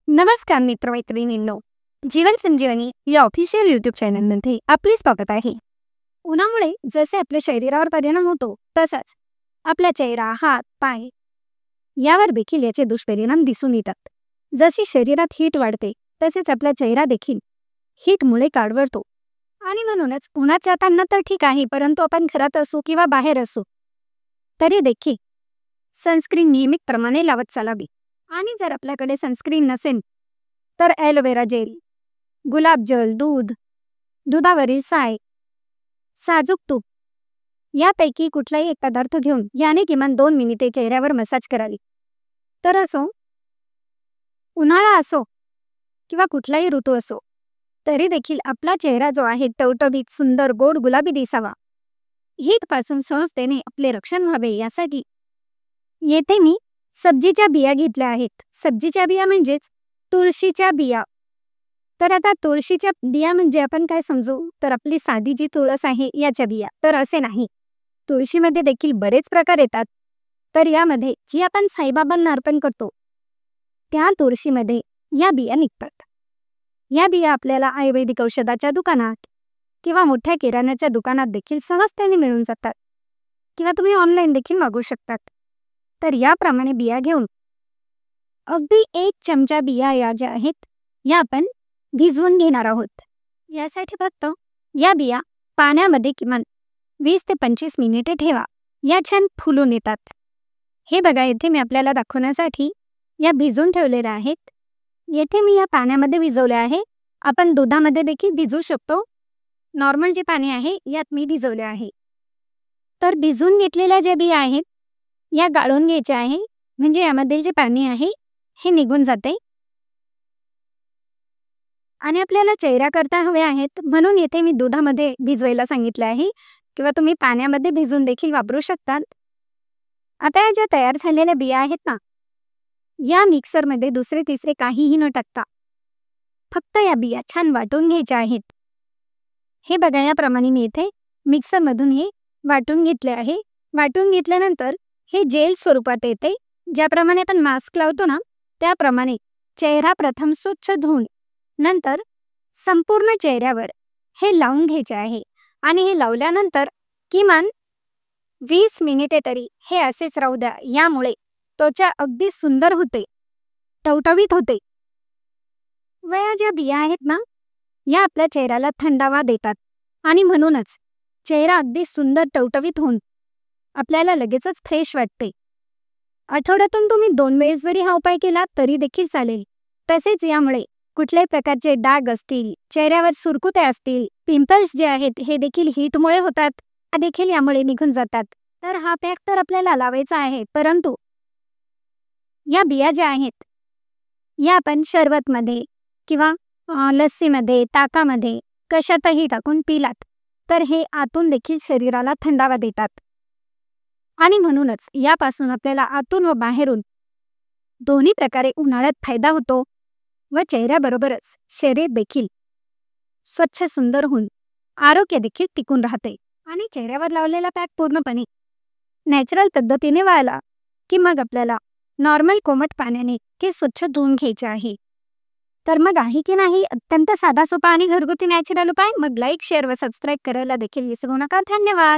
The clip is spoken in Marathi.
नमस्कार मित्रमैत्रिणींनो, जीवन संजीवनी या ऑफिशियल यूट्यूब चॅनलमध्ये आपले स्वागत आहे. उन्हामुळे जसे आपल्या शरीरावर परिणाम होतो तसाच आपला चेहरा, हात, पाय यावर देखील याचे दुष्परिणाम दिसून येतात. जशी शरीरात हीट वाढते तसेच आपला चेहरा देखील हीटमुळे काळवळतो. आणि म्हणूनच उन्हात जाताना तर ठीक आहे, परंतु आपण घरात असू किंवा बाहेर असू तरी देखील सनस्क्रीन नियमितप्रमाणे लावत चालावी. आणि जर आपल्याकडे सनस्क्रीन नसेल तर ॲलोवेरा जेल, गुलाबजल, दूध, दुधावरील साय, साजूक तूप यापैकी कुठलाही एक पदार्थ घेऊन याने किमान 2 मिनिटे चेहऱ्यावर मसाज करावी. तर असो उन्हाळा असो किंवा कुठलाही ऋतू असो तरी देखील आपला चेहरा जो आहे टवटवीत, सुंदर, गोड, गुलाबी दिसावा. हीटपासून सहजतेने आपले रक्षण व्हावे यासाठी येथे मी सब्जीच्या बिया घेतल्या आहेत. सब्जीच्या बिया म्हणजेच तुळशीच्या बिया. तर आता तुळशीच्या बिया म्हणजे आपण काय समजू, तर आपली साधी जी तुळस आहे याच्या बिया. तर असे नाही, तुळशीमध्ये देखील बरेच प्रकार येतात. तर यामध्ये जी आपण साईबाबांना अर्पण करतो त्या तुळशीमध्ये या बिया निघतात. या बिया आपल्याला आयुर्वेदिक औषधाच्या दुकानात किंवा मोठ्या किराण्याच्या दुकानात देखील सहजतेने मिळून जातात किंवा तुम्ही ऑनलाईन देखील मागवू शकतात. तर याप्रमाणे बिया घेऊन अगदी 1 चमचा बिया या ज्या आहेत या आपण भिजवून घेणार आहोत. यासाठी फक्त या बिया पाण्यामध्ये किमान 20 ते 25 मिनिटे ठेवा. या छान फुलून येतात. हे बघा, येथे मी आपल्याला दाखवण्यासाठी या भिजवून ठेवलेल्या आहेत. येथे मी या पाण्यामध्ये भिजवले आहे. आपण दुधामध्ये देखील भिजवू शकतो. नॉर्मल जे पाणी आहे यात मी भिजवले आहे. तर भिजवून घेतलेल्या ज्या बिया आहेत या गाळून घ्यायच्या आहे, म्हणजे यामध्ये जे पाणी आहे हे निघून जाते. आणि आपल्याला चेहऱ्याकरता हवे आहेत म्हणून येथे मी दुधामध्ये भिजवायला सांगितले आहे किंवा तुम्ही पाण्यामध्ये भिजवून देखील वापरू शकतात. आता या ज्या तयार झालेल्या बिया आहेत ना, या मिक्सरमध्ये दुसरे तिसरे काहीही न टाकता फक्त या बिया छान वाटून घ्यायच्या आहेत. हे बघा, याप्रमाणे मी इथे मिक्सरमधून हे वाटून घेतले आहे. वाटून घेतल्यानंतर हे जेल स्वरूपात येते. ज्याप्रमाणे आपण मास्क लावतो ना त्याप्रमाणे चेहरा प्रथम स्वच्छ धुवून नंतर संपूर्ण चेहऱ्यावर हे लावून घ्यायचे आहे. आणि हे लावल्यानंतर किमान 20 मिनिटे तरी हे असेच राहू द्या. यामुळे त्वचा अगदी सुंदर होते, टवटवीत होते. व या ज्या बिया आहेत ना या आपल्या चेहऱ्याला थंडावा देतात आणि म्हणूनच चेहरा अगदी सुंदर टवटवीत होऊन आपल्याला लगेचच फ्रेश वाटते. आठवड्यातून तुम्ही 2 वेळेस जरी हा उपाय केला तरी देखील चालेल. तसेच यामुळे कुठल्याही प्रकारचे डाग असतील, चेहऱ्यावर सुरकुत्या असतील, पिंपल्स जे आहेत हे देखील हीटमुळे होतात, देखील यामुळे निघून जातात. तर हा पॅक तर आपल्याला लावायचा आहे, परंतु या बिया ज्या आहेत या आपण शरबतमध्ये किंवा लस्सीमध्ये, ताकामध्ये कशातही टाकून पिलात तर हे आतून देखील शरीराला थंडावा देतात. आणि म्हणूनच यापासून आपल्याला आतून व बाहेरून दोन्ही प्रकारे उन्हाळ्यात फायदा होतो व चेहऱ्याबरोबरच शरीर देखील स्वच्छ सुंदर होऊन आरोग्य देखील टिकून राहते. आणि चेहऱ्यावर लावलेला पॅक पूर्णपणे नॅचरल पद्धतीने वाळला की मग आपल्याला नॉर्मल कोमट पाण्याने ते स्वच्छ धुवून घ्यायचे आहे. तर मग आहे की नाही अत्यंत साधा सोपा आणि घरगुती नॅचरल उपाय? मग लाईक, शेअर व सबस्क्राईब करायला देखील विसरू नका. धन्यवाद.